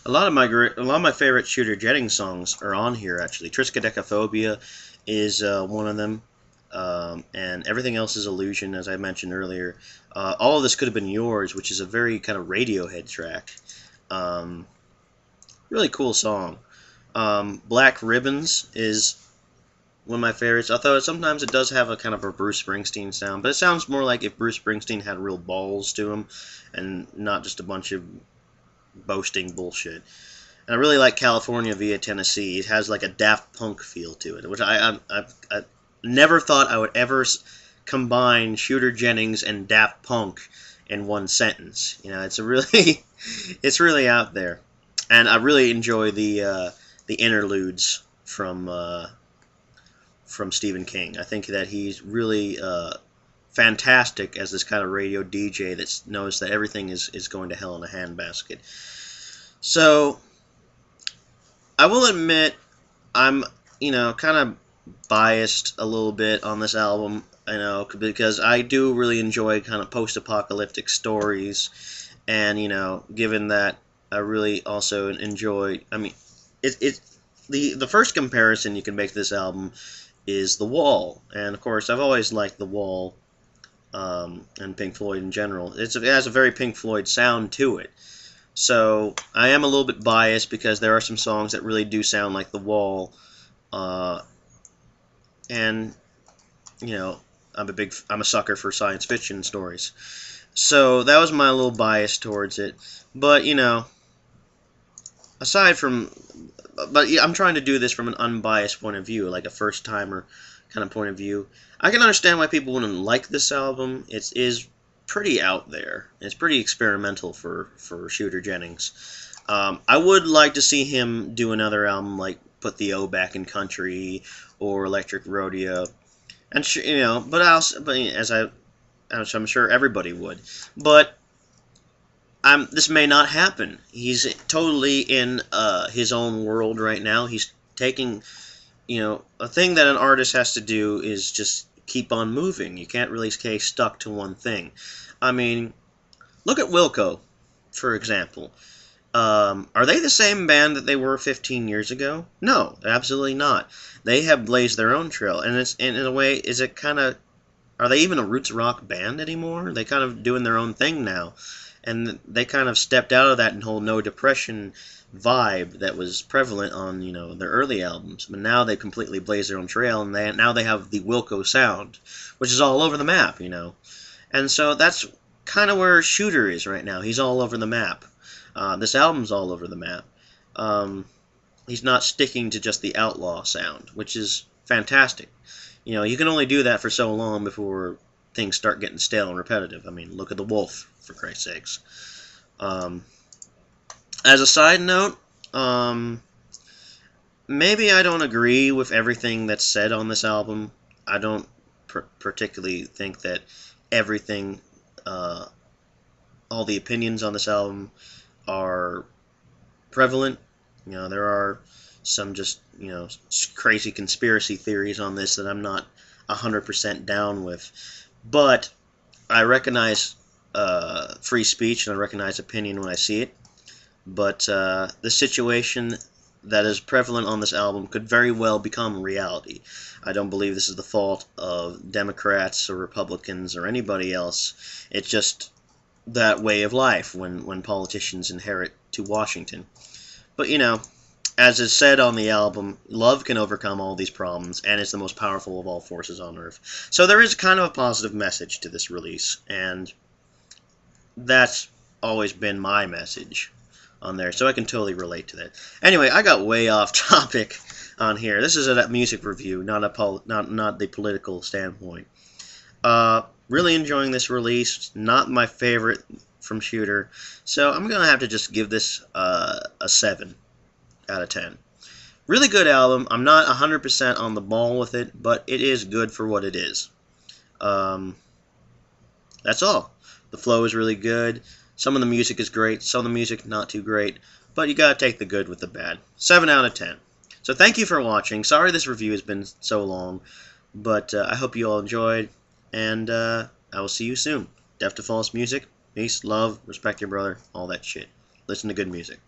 A lot of my favorite Shooter Jennings songs are on here. Actually, Triskaidekaphobia is one of them, and everything else is Illusion, as I mentioned earlier. All of This Could Have Been Yours, which is a very kind of Radiohead track. Um, Really cool song. Black Ribbons is one of my favorites. Although sometimes it does have a kind of a Bruce Springsteen sound, but it sounds more like if Bruce Springsteen had real balls to him, and not just a bunch of boasting bullshit. And I really like California via Tennessee. It has like a Daft Punk feel to it, which I never thought I would ever combine Shooter Jennings and Daft Punk in one sentence. You know, it's a really it's really out there, and I really enjoy the interludes from Stephen King. I think that he's really fantastic as this kind of radio DJ that knows that everything is going to hell in a handbasket. So I will admit I'm, kind of biased a little bit on this album, because I do really enjoy kind of post-apocalyptic stories, and, given that I really also enjoy, I mean, the first comparison you can make to this album is The Wall, and of course I've always liked The Wall, and Pink Floyd in general. It has a very Pink Floyd sound to it. So I am a little bit biased because there are some songs that really do sound like The Wall, and I'm a sucker for science fiction stories. So that was my little bias towards it. But aside from, I'm trying to do this from an unbiased point of view, like a first timer kind of point of view. I can understand why people wouldn't like this album. It is pretty out there. It's pretty experimental for Shooter Jennings. I would like to see him do another album like Put the O Back in Country or Electric Rodeo, and as I'm sure everybody would. But this may not happen. He's totally in his own world right now. He's taking, a thing that an artist has to do is just keep on moving. You can't really stay stuck to one thing. I mean, look at Wilco, for example. Are they the same band that they were 15 years ago? No, absolutely not. They have blazed their own trail, and in a way, is it kind of, are they even a roots rock band anymore? They kind of doing their own thing now, and they kind of stepped out of that whole no depression vibe that was prevalent on their early albums. But now they completely blazed their own trail, and now they have the Wilco sound, which is all over the map, And so that's kind of where Shooter is right now. He's all over the map. This album's all over the map. He's not sticking to just the outlaw sound, which is fantastic. You can only do that for so long before things start getting stale and repetitive. I mean, look at The Wolf, for Christ's sakes. As a side note, maybe I don't agree with everything that's said on this album. I don't particularly think that everything, all the opinions on this album are prevalent. There are some just, crazy conspiracy theories on this that I'm not 100% down with. But I recognize free speech, and I recognize opinion when I see it. But the situation that is prevalent on this album could very well become reality. I don't believe this is the fault of Democrats or Republicans or anybody else. It's just that way of life when politicians inherit to Washington. But, as is said on the album, love can overcome all these problems, and it's the most powerful of all forces on Earth. So there is kind of a positive message to this release, and that's always been my message on there, so I can totally relate to that. Anyway, I got way off topic on here. This is a music review, not the political standpoint. Really enjoying this release. Not my favorite from Shooter, so I'm gonna have to just give this a 7 out of 10. Really good album. I'm not 100% on the ball with it, but it is good for what it is. That's all. The flow is really good. Some of the music is great. Some of the music not too great. But you gotta take the good with the bad. 7 out of 10. So thank you for watching. Sorry this review has been so long, but I hope you all enjoyed, and I will see you soon. Deaf to False Music. Peace, love, respect your brother, all that shit. Listen to good music.